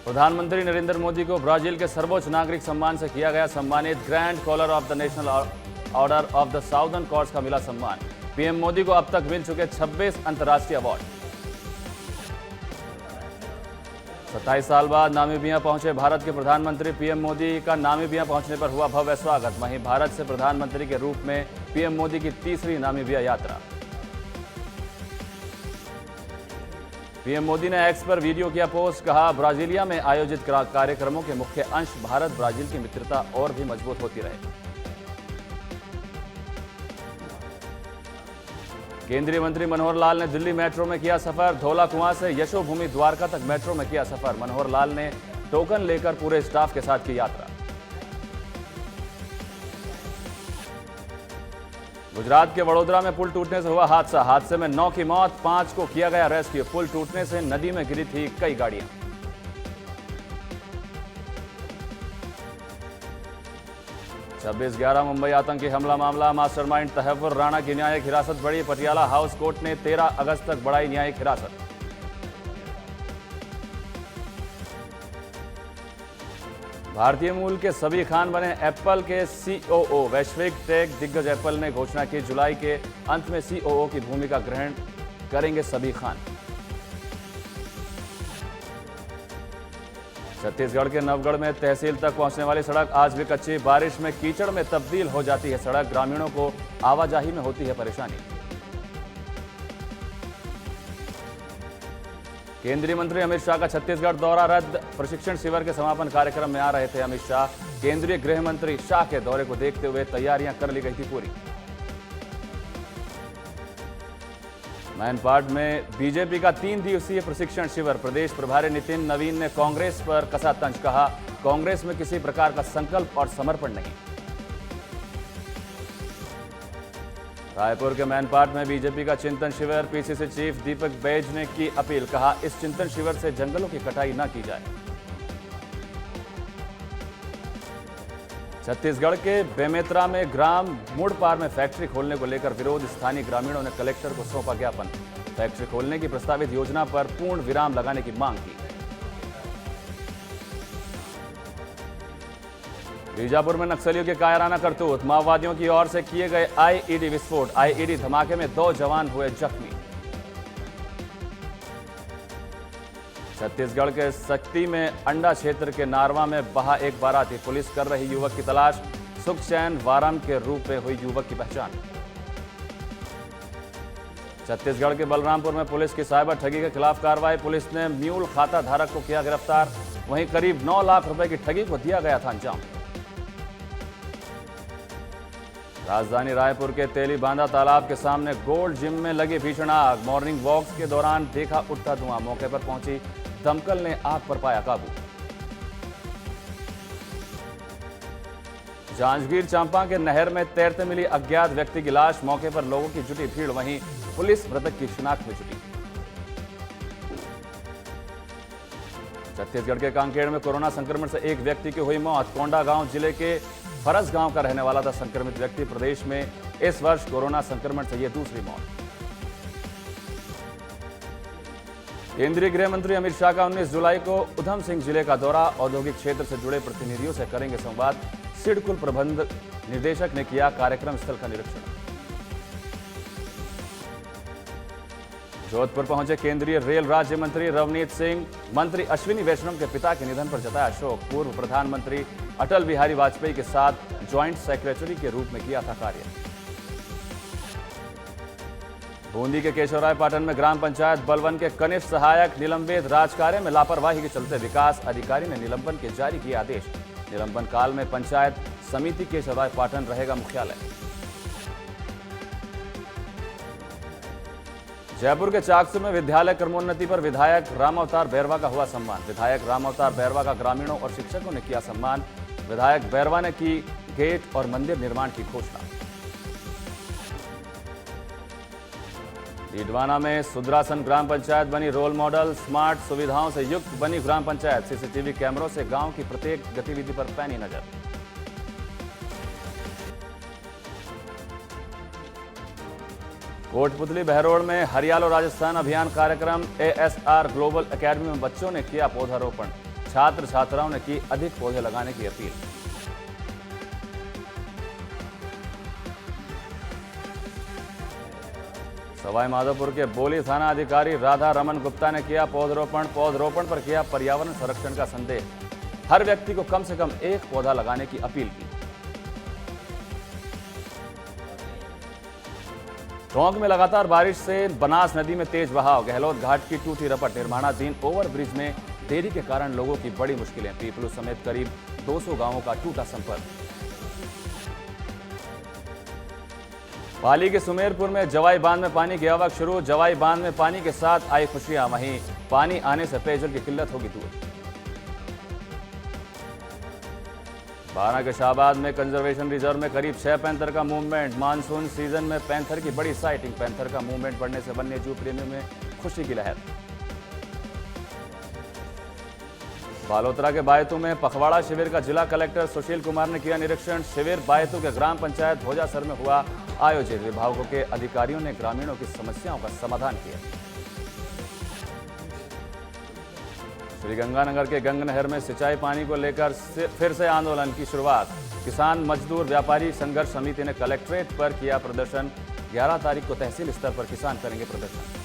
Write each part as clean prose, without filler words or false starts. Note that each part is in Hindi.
प्रधानमंत्री नरेंद्र मोदी को ब्राजील के सर्वोच्च नागरिक सम्मान से किया गया सम्मानित। Grand Collar of the National Order of the Southern Cross का मिला सम्मान। पीएम मोदी को अब तक मिल चुके 26 अंतर्राष्ट्रीय अवार्ड। 27 साल बाद नामीबिया पहुंचे भारत के प्रधानमंत्री। पीएम मोदी का नामीबिया पहुंचने पर हुआ भव्य स्वागत। वहीं भारत से प्रधानमंत्री के रूप में पीएम मोदी की तीसरी नामीबिया यात्रा। पीएम मोदी ने एक्स पर वीडियो किया पोस्ट। कहा, ब्राजीलिया में आयोजित कार्यक्रमों के मुख्य अंश भारत ब्राजील की मित्रता और भी मजबूत होती रहे। केंद्रीय मंत्री मनोहर लाल ने दिल्ली मेट्रो में किया सफर। धौला कुआं से यशोभूमि द्वारका तक मेट्रो में किया सफर। मनोहर लाल ने टोकन लेकर पूरे स्टाफ के साथ की यात्रा। गुजरात के वडोदरा में पुल टूटने से हुआ हादसा। हादसे में 9 की मौत, 5 को किया गया रेस्क्यू। पुल टूटने से नदी में गिरी थी कई गाड़ियां। छब्बीस 11 मुंबई आतंकी हमला मामला। मास्टरमाइंड तहव्वुर राणा की न्यायिक हिरासत बढ़ी। पटियाला हाउस कोर्ट ने 13 अगस्त तक बढ़ाई न्यायिक हिरासत। भारतीय मूल के सबी खान बने एप्पल के सीओओ। वैश्विक टेक दिग्गज एप्पल ने घोषणा की, जुलाई के अंत में सीओओ की भूमिका ग्रहण करेंगे सबी खान। छत्तीसगढ़ के नवगढ़ में तहसील तक पहुंचने वाली सड़क आज भी कच्ची। बारिश में कीचड़ में तब्दील हो जाती है सड़क। ग्रामीणों को आवाजाही में होती है परेशानी। केंद्रीय मंत्री अमित शाह का छत्तीसगढ़ दौरा रद्द। प्रशिक्षण शिविर के समापन कार्यक्रम में आ रहे थे अमित शाह। केंद्रीय गृह मंत्री शाह के दौरे को देखते हुए तैयारियां कर ली गई थी पूरी। मैनपाट में बीजेपी का 3 दिवसीय प्रशिक्षण शिविर। प्रदेश प्रभारी नितिन नवीन ने कांग्रेस पर कसा तंज। कहा, कांग्रेस में किसी प्रकार का संकल्प और समर्पण नहीं। रायपुर के मैनपाट में बीजेपी का चिंतन शिविर। पीसीसी चीफ दीपक बैज ने की अपील। कहा, इस चिंतन शिविर से जंगलों की कटाई न की जाए। छत्तीसगढ़ के बेमेतरा में ग्राम मुड़पार में फैक्ट्री खोलने को लेकर विरोध। स्थानीय ग्रामीणों ने कलेक्टर को सौंपा ज्ञापन। फैक्ट्री खोलने की प्रस्तावित योजना पर पूर्ण विराम लगाने की मांग की। बीजापुर में नक्सलियों के कायराना करतूत। माओवादियों की ओर से किए गए आईईडी विस्फोट। आईईडी धमाके में 2 जवान हुए जख्मी। छत्तीसगढ़ के सक्ती में अंडा क्षेत्र के नारवा में बहा एक बाराती। पुलिस कर रही युवक की तलाश। सुखचैन वाराम के रूप में हुई युवक की पहचान। छत्तीसगढ़ के बलरामपुर में पुलिस की साइबर ठगी के खिलाफ कार्रवाई। पुलिस ने म्यूल खाता धारक को किया गिरफ्तार। वहीं करीब 9 लाख रुपए की ठगी को दिया गया था अंजाम। राजधानी रायपुर के तेलीबांधा तालाब के सामने गोल्ड जिम में लगी भीषण आग। मॉर्निंग वॉक्स के दौरान देखा उठता धुआं। मौके पर पहुंची दमकल ने आग पर पाया काबू। जांजगीर चांपा के नहर में तैरते मिली अज्ञात व्यक्ति की लाश। मौके पर लोगों की जुटी भीड़। वहीं पुलिस मृतक की शिनाख्त में जुटी। छत्तीसगढ़ के कांकेर में कोरोना संक्रमण से एक व्यक्ति की हुई मौत। कोंडागांव जिले के फरस गांव का रहने वाला था संक्रमित व्यक्ति। प्रदेश में इस वर्ष कोरोना संक्रमण से यह दूसरी मौत। केंद्रीय गृह मंत्री अमित शाह का 19 जुलाई को उधम सिंह जिले का दौरा। औद्योगिक क्षेत्र से जुड़े प्रतिनिधियों से करेंगे संवाद। सिडकुल प्रबंध निदेशक ने किया कार्यक्रम स्थल का निरीक्षण। जोधपुर पहुंचे केंद्रीय रेल राज्य मंत्री रवनीत सिंह। मंत्री अश्विनी वैष्णव के पिता के निधन पर जताया शोक। पूर्व प्रधानमंत्री अटल बिहारी वाजपेयी के साथ ज्वाइंट सेक्रेटरी के रूप में किया था कार्य। बूंदी के केशवराय पाटन में ग्राम पंचायत बलवन के कनिष्ठ सहायक निलंबित। राजकार्य में लापरवाही के चलते विकास अधिकारी ने निलंबन के जारी किए आदेश। निलंबन काल में पंचायत समिति केशवराय पाटन रहेगा मुख्यालय। जयपुर के चाकसू में विद्यालय क्रमोन्नति पर विधायक रामावतार बैरवा का हुआ सम्मान। विधायक रामावतार बैरवा का ग्रामीणों और शिक्षकों ने किया सम्मान। विधायक बैरवा ने की गेट और मंदिर निर्माण की घोषणा। डीडवाना में सुद्रासन ग्राम पंचायत बनी रोल मॉडल। स्मार्ट सुविधाओं से युक्त बनी ग्राम पंचायत। सीसीटीवी कैमरों से गांव की प्रत्येक गतिविधि पर पैनी नजर। कोटपुतली बहरोड़ में हरियालो राजस्थान अभियान कार्यक्रम। एएसआर ग्लोबल एकेडमी में बच्चों ने किया पौधारोपण। छात्र छात्राओं ने की अधिक पौधे लगाने की अपील। सवाई माधोपुर के बोली थाना अधिकारी राधा रमन गुप्ता ने किया पौधरोपण पर किया पर्यावरण संरक्षण का संदेश। हर व्यक्ति को कम से कम एक पौधा लगाने की अपील की। टोंक में लगातार बारिश से बनास नदी में तेज बहाव। गहलोत घाट की टूटी रपट। निर्माणाधीन ओवरब्रिज में देरी के कारण लोगों की बड़ी मुश्किलें। पीपलू समेत करीब 200 गांवों का टूटा संपर्क। पाली के सुमेरपुर में जवाई बांध में पानी की आवक शुरू। जवाई बांध में पानी के साथ आई खुशियां। वहीं पानी आने से पेयजल की किल्लत होगी दूर। बारा के शाहबाद में कंजर्वेशन रिजर्व में करीब 6 पैंथर का मूवमेंट। मानसून सीजन में पैंथर की बड़ी साइटिंग। पैंथर का मूवमेंट बढ़ने से वन्य जीव प्रेमियों में खुशी की लहर। बालोतरा के बायतू में पखवाड़ा शिविर का जिला कलेक्टर सुशील कुमार ने किया निरीक्षण। शिविर बायतू के ग्राम पंचायत भोजासर में हुआ आयोजित। विभागों के अधिकारियों ने ग्रामीणों की समस्याओं का समाधान किया। श्रीगंगानगर के गंगनहर में सिंचाई पानी को लेकर फिर से आंदोलन की शुरुआत। किसान मजदूर व्यापारी संघर्ष समिति ने कलेक्ट्रेट पर किया प्रदर्शन। 11 तारीख को तहसील स्तर पर किसान करेंगे प्रदर्शन।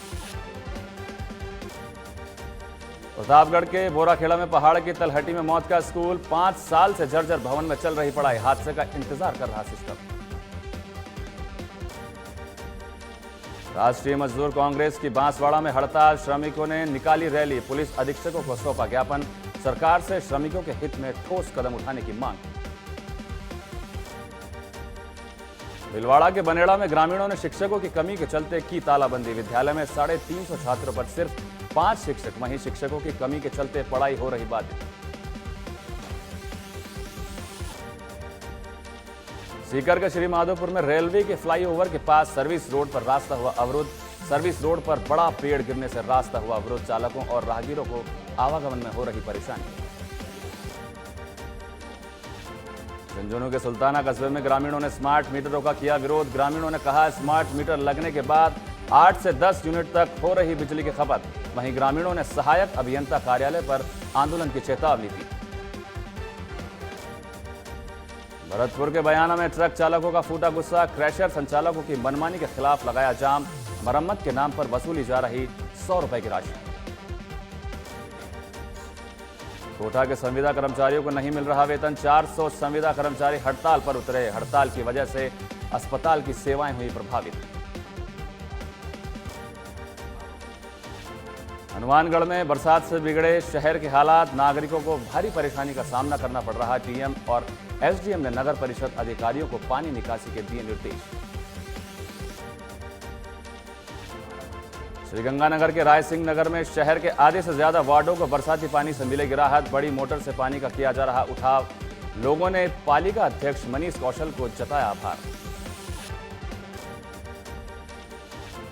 प्रतापगढ़ के बोराखेड़ा में पहाड़ की तलहटी में मौत का स्कूल। 5 साल से जर्जर भवन में चल रही पढ़ाई। हादसे का इंतजार कर रहा सिस्टम। राष्ट्रीय मजदूर कांग्रेस की बांसवाड़ा में हड़ताल। श्रमिकों ने निकाली रैली। पुलिस अधीक्षकों को सौंपा ज्ञापन। सरकार से श्रमिकों के हित में ठोस कदम उठाने की मांग। भीलवाड़ा के बनेड़ा में ग्रामीणों ने शिक्षकों की कमी के चलते की तालाबंदी। विद्यालय में 350 छात्रों पर सिर्फ 5 शिक्षक। वहीं शिक्षकों की कमी के चलते पढ़ाई हो रही बाधित। सीकर के श्री माधोपुर में रेलवे के फ्लाईओवर के पास सर्विस रोड पर रास्ता हुआ अवरुद्ध। सर्विस रोड पर बड़ा पेड़ गिरने से रास्ता हुआ अवरुद्ध। चालकों और राहगीरों को आवागमन में हो रही परेशानी। झुंझुनू के सुल्ताना कस्बे में ग्रामीणों ने स्मार्ट मीटरों का किया विरोध। ग्रामीणों ने कहा स्मार्ट मीटर लगने के बाद 8 से 10 यूनिट तक हो रही बिजली की खपत। वहीं ग्रामीणों ने सहायक अभियंता कार्यालय पर आंदोलन की चेतावनी दी। भरतपुर के बयाना में ट्रक चालकों का फूटा गुस्सा। क्रैशर संचालकों की मनमानी के खिलाफ लगाया जाम। मरम्मत के नाम पर वसूली जा रही 100 रुपए की राशि। कोटा के संविदा कर्मचारियों को नहीं मिल रहा वेतन। 400 संविदा कर्मचारी हड़ताल पर उतरे। हड़ताल की वजह से अस्पताल की सेवाएं हुई प्रभावित। हनुमानगढ़ में बरसात से बिगड़े शहर के हालात। नागरिकों को भारी परेशानी का सामना करना पड़ रहा। डीएम और एसडीएम ने नगर परिषद अधिकारियों को पानी निकासी के दिए निर्देश। श्रीगंगानगर के राय सिंह नगर में शहर के आधे से ज्यादा वार्डों को बरसाती पानी से मिलेगी राहत। बड़ी मोटर से पानी का किया जा रहा उठाव। लोगों ने पालिका अध्यक्ष मनीष कौशल को जताया आभार।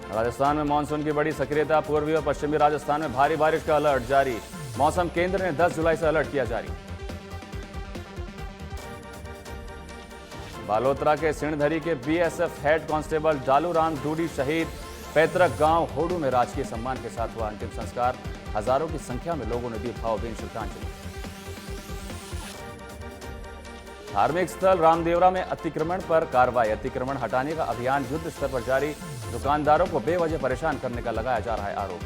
राजस्थान में मानसून की बड़ी सक्रियता। पूर्वी और पश्चिमी राजस्थान में भारी बारिश का अलर्ट जारी। मौसम केंद्र ने 10 जुलाई से अलर्ट किया जारी। बालोतरा के सिणधरी के BSF head constable Daluram Dudi शहीद। पैतृक गांव होडू में राजकीय सम्मान के साथ हुआ अंतिम संस्कार। हजारों की संख्या में लोगों ने दी भावभीनी श्रद्धांजलि। धार्मिक स्थल रामदेवरा में अतिक्रमण पर कार्रवाई। अतिक्रमण हटाने का अभियान युद्ध स्तर पर जारी। दुकानदारों को बेवजह परेशान करने का लगाया जा रहा है आरोप।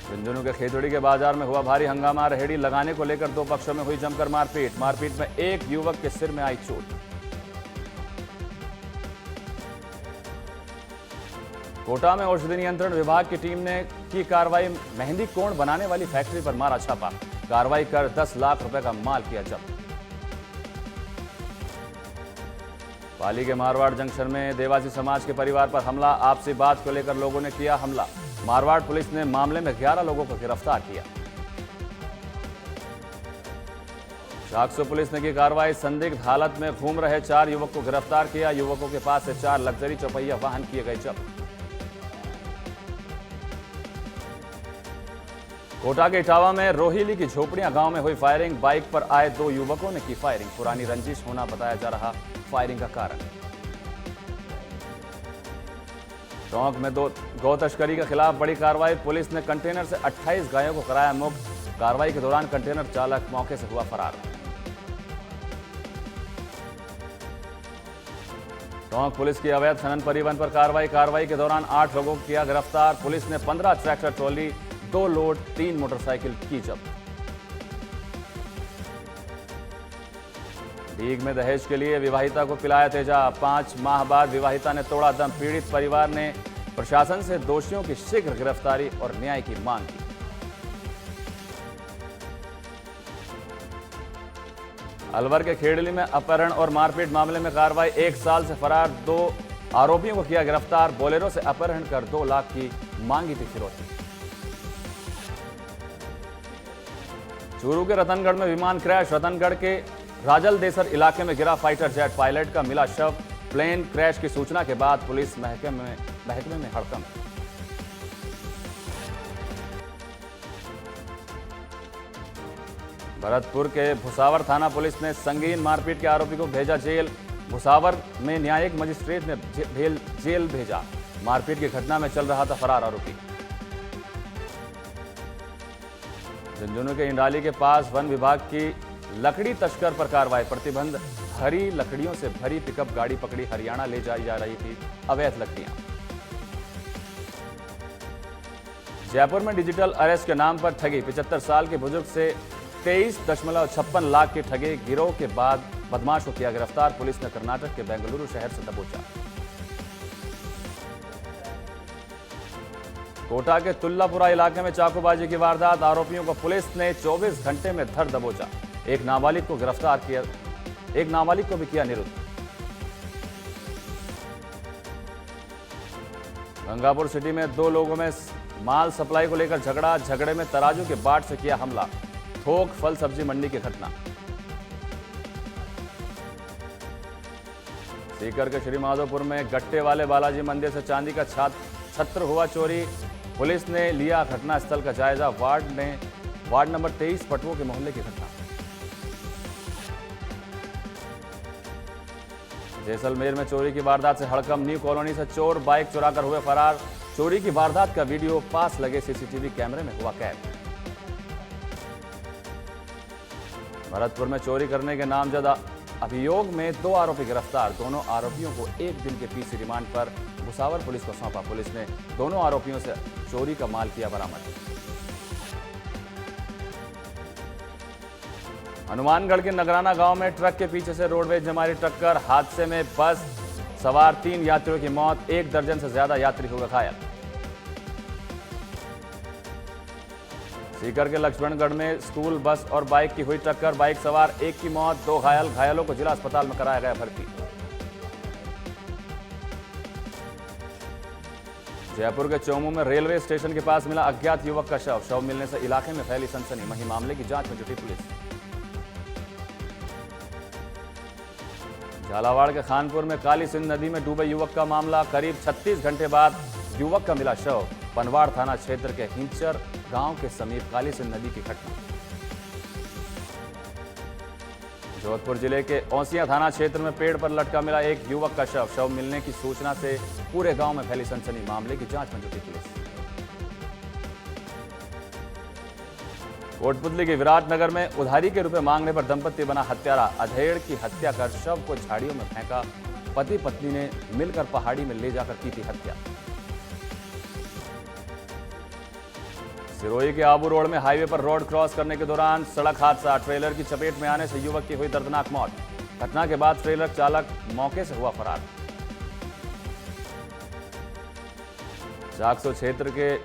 झुंझुनू के खेतड़ी के बाजार में हुआ भारी हंगामा। रेहड़ी लगाने को लेकर 2 पक्षों में हुई जमकर मारपीट। मारपीट में एक युवक के सिर में आई चोट। कोटा में औषधि नियंत्रण विभाग की टीम ने की कार्रवाई। मेहंदी कोण बनाने वाली फैक्ट्री पर मारा छापा। कार्रवाई कर 10 लाख रुपए का माल किया जब्त। पाली के मारवाड़ जंक्शन में देवासी समाज के परिवार पर हमला। आपसी बात को लेकर लोगों ने किया हमला। मारवाड़ पुलिस ने मामले में 11 लोगों को गिरफ्तार किया। जागसू पुलिस ने की कार्रवाई। संदिग्ध हालत में घूम रहे 4 युवक को गिरफ्तार किया। युवकों के पास से 4 लग्जरी चौपहिया वाहन किए गए जब्त। कोटा के इटावा में रोहिली की झोपड़ियां गांव में हुई फायरिंग। बाइक पर आए 2 युवकों ने की फायरिंग। पुरानी रंजिश होना बताया जा रहा फायरिंग का कारण। टोंक में गौ तस्करी के खिलाफ बड़ी कार्रवाई। पुलिस ने कंटेनर से 28 गायों को कराया मुक्त। कार्रवाई के दौरान कंटेनर चालक मौके से हुआ फरार। टोंक पुलिस की अवैध खनन परिवहन पर कार्रवाई के दौरान 8 लोगों को किया गिरफ्तार। पुलिस ने 15 ट्रैक्टर ट्रॉली, 2 लोड, 3 मोटरसाइकिल की जब्त। डीग में दहेज के लिए विवाहिता को पिलाया तेजाब। 5 माह बाद विवाहिता ने तोड़ा दम। पीड़ित परिवार ने प्रशासन से दोषियों की शीघ्र गिरफ्तारी और न्याय की मांग की। अलवर के खेड़ली में अपहरण और मारपीट मामले में कार्रवाई। 1 साल से फरार 2 आरोपियों को किया गिरफ्तार। बोलेरो से अपहरण कर 2 लाख की मांगी थी फिरौती। चूरू के रतनगढ़ में विमान क्रैश। रतनगढ़ के राजल देसर इलाके में गिरा फाइटर जेट। पायलट का मिला शव। प्लेन क्रैश की सूचना के बाद पुलिस महकमे में हड़कंप। भरतपुर के भुसावर थाना पुलिस ने संगीन मारपीट के आरोपी को भेजा जेल। भुसावर में न्यायिक मजिस्ट्रेट ने जेल भेजा। मारपीट की घटना में चल रहा था फरार आरोपी। झुंझुनू के इंडाली के पास वन विभाग की लकड़ी तस्कर पर कार्रवाई। प्रतिबंध हरी लकड़ियों से भरी पिकअप गाड़ी पकड़ी। हरियाणा ले जाई जा रही थी अवैध लकड़ियां। जयपुर में डिजिटल अरेस्ट के नाम पर ठगी। 75 साल के बुजुर्ग से 23.56 लाख की ठगी। गिरोह के बाद बदमाश को किया गिरफ्तार। पुलिस ने कर्नाटक के बेंगलुरु शहर से दबोचा। कोटा के तुल्लापुरा इलाके में चाकूबाजी की वारदात। आरोपियों को पुलिस ने 24 घंटे में धर दबोचा। एक नाबालिग को गिरफ्तार किया, एक नाबालिग को भी किया निरुद्ध। गंगापुर सिटी में 2 लोगों में माल सप्लाई को लेकर झगड़ा। झगड़े में तराजू के बाट से किया हमला। थोक फल सब्जी मंडी की घटना। सीकर के श्री माधोपुर में गट्टे वाले बालाजी मंदिर से चांदी का छत्र हुआ चोरी। पुलिस ने लिया घटनास्थल का जायजा। वार्ड नंबर 23 पटवों के मोहल्ले की घटना। जैसलमेर में चोरी की वारदात से हड़कंप। न्यू कॉलोनी से चोर बाइक चुराकर हुए फरार। चोरी की वारदात का वीडियो पास लगे सीसीटीवी कैमरे में हुआ कैद। भरतपुर में चोरी करने के नामजद अभियोग में 2 आरोपी गिरफ्तार। दोनों आरोपियों को 1 दिन के पीसी रिमांड पर भुसावर पुलिस को सौंपा। पुलिस ने दोनों आरोपियों से चोरी का माल किया बरामद। हनुमानगढ़ के नगराना गांव में ट्रक के पीछे से रोडवेज ने मारी टक्कर। हादसे में बस सवार 3 यात्रियों की मौत। 1 दर्जन से ज्यादा यात्री हुए घायल। सीकर के लक्ष्मणगढ़ में स्कूल बस और बाइक की हुई टक्कर। बाइक सवार 1 की मौत, 2 घायल। घायलों को जिला अस्पताल में कराया गया भर्ती। जयपुर के चोमू में रेलवे स्टेशन के पास मिला अज्ञात युवक का शव। शव मिलने से इलाके में फैली सनसनी। वहीं मामले की जांच में जुटी पुलिस। झालावाड़ के खानपुर में काली सिंध नदी में डूबे युवक का मामला। करीब 36 घंटे बाद युवक का मिला शव। पनवाड़ थाना क्षेत्र के हिंचर गांव के समीप काली सिंध नदी की घटना। जोधपुर जिले के औसिया थाना क्षेत्र में पेड़ पर लटका मिला एक युवक का शव। शव मिलने की सूचना से पूरे गांव में फैली सनसनी। मामले की जांच में जुटी पुलिस। कोटपुतली के विराटनगर में उधारी के रुपए मांगने पर दंपति बना हत्यारा। अधेड़ की हत्या कर शव को झाड़ियों में फेंका। पति पत्नी ने मिलकर पहाड़ी में ले जाकर की थी हत्या। सिरोही के आबू रोड में हाईवे पर रोड क्रॉस करने के दौरान सड़क हादसा। ट्रेलर की चपेट में आने से युवक की हुई दर्दनाक मौत। घटना के बाद ट्रेलर चालक मौके से हुआ फरार। जागसो क्षेत्र के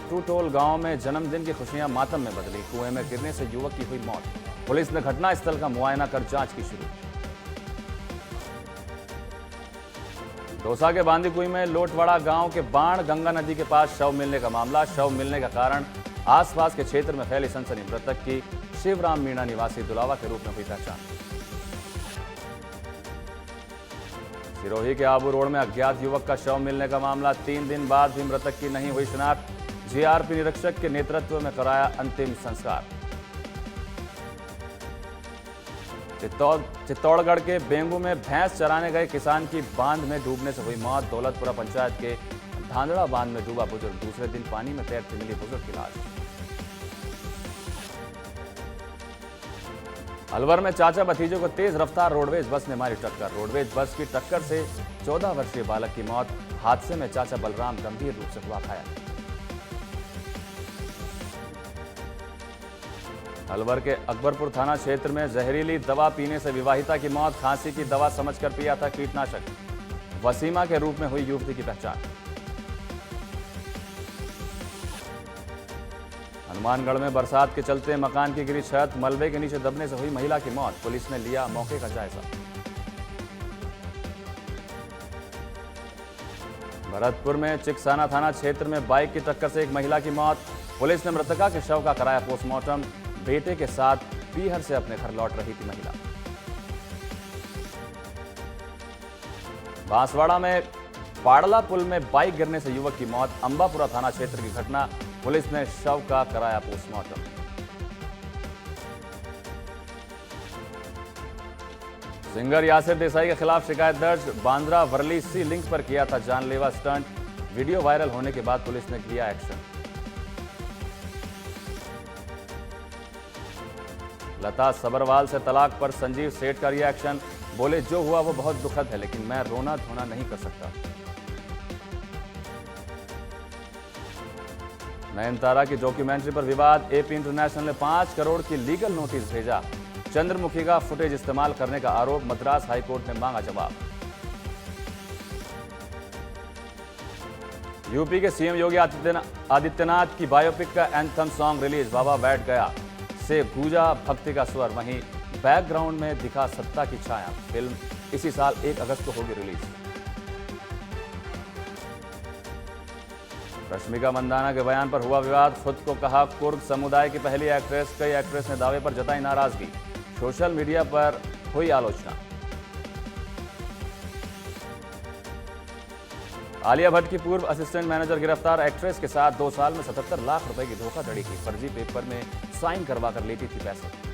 टूटोल गांव में जन्मदिन की खुशियां मातम में बदली। कुएं में गिरने से युवक की हुई मौत। पुलिस ने घटनास्थल का मुआयना कर जांच की शुरू। दौसा के बांदीकुई में लोटवाड़ा गांव के बाण गंगा नदी के पास शव मिलने का मामला। शव मिलने का कारण आसपास के क्षेत्र में फैली सनसनी। मृतक की शिवराम मीणा निवासी दुलावा के रूप में हुई पहचान। सिरोही के आबू रोड में अज्ञात युवक का शव मिलने का मामला। 3 दिन बाद भी मृतक की नहीं हुई शिनाख्त। जीआरपी निरीक्षक के नेतृत्व में कराया अंतिम संस्कार। चित्तौड़गढ़ के बेंगू में भैंस चराने गए किसान की बांध में डूबने से हुई मौत। दौलतपुरा पंचायत के धांधड़ा बांध में डूबा बुजुर्ग, दूसरे दिन पानी में तैरती मिली बुजुर्ग की लाश। अलवर में चाचा भतीजे को तेज रफ्तार रोडवेज बस ने मारी टक्कर। रोडवेज बस की टक्कर से 14 वर्षीय बालक की मौत। हादसे में चाचा बलराम गंभीर रूप से हुआ घायल। अलवर के अकबरपुर थाना क्षेत्र में जहरीली दवा पीने से विवाहिता की मौत। खांसी की दवा समझकर पिया था कीटनाशक। वसीमा के रूप में हुई युवती की पहचान। हनुमानगढ़ में बरसात के चलते मकान की गिरी छत, मलबे के नीचे दबने से हुई महिला की मौत। पुलिस ने लिया मौके का जायजा। भरतपुर में चिकसाना थाना क्षेत्र में बाइक की टक्कर से एक महिला की मौत। पुलिस ने मृतका के शव का कराया पोस्टमार्टम। बेटे के साथ पीहर से अपने घर लौट रही थी महिला। बांसवाड़ा में पाड़ला पुल में बाइक गिरने से युवक की मौत। अंबापुरा थाना क्षेत्र की घटना। पुलिस ने शव का कराया पोस्टमार्टम। सिंगर यासिर देसाई के खिलाफ शिकायत दर्ज। बांद्रा वर्ली सी लिंक पर किया था जानलेवा स्टंट। वीडियो वायरल होने के बाद पुलिस ने किया एक्शन। लता सबरवाल से तलाक पर संजीव सेठ का रिएक्शन। बोले जो हुआ वो बहुत दुखद है, लेकिन मैं रोना धोना नहीं कर सकता। नयनतारा की डॉक्यूमेंट्री पर विवाद। एपी इंटरनेशनल ने 5 करोड़ की लीगल नोटिस भेजा। चंद्रमुखी का फुटेज इस्तेमाल करने का आरोप। मद्रास हाईकोर्ट ने मांगा जवाब। यूपी के सीएम योगी आदित्यनाथ की बायोपिक का एंथम सॉन्ग रिलीज। बाबा बैठ गया से गूंजा भक्ति का स्वर। वहीं बैकग्राउंड में दिखा सत्ता की छाया। फिल्म इसी साल 1 अगस्त को होगी रिलीज। रश्मिका मंदाना के बयान पर हुआ विवाद। खुद को कहा कुर्द समुदाय की पहली एक्ट्रेस। कई एक्ट्रेस ने दावे पर जताई नाराजगी। सोशल मीडिया पर हुई आलोचना। आलिया भट्ट की पूर्व असिस्टेंट मैनेजर गिरफ्तार। एक्ट्रेस के साथ 2 साल में 77 लाख रुपए की धोखाधड़ी की। फर्जी पेपर में साइन करवा कर लेती थी पैसे।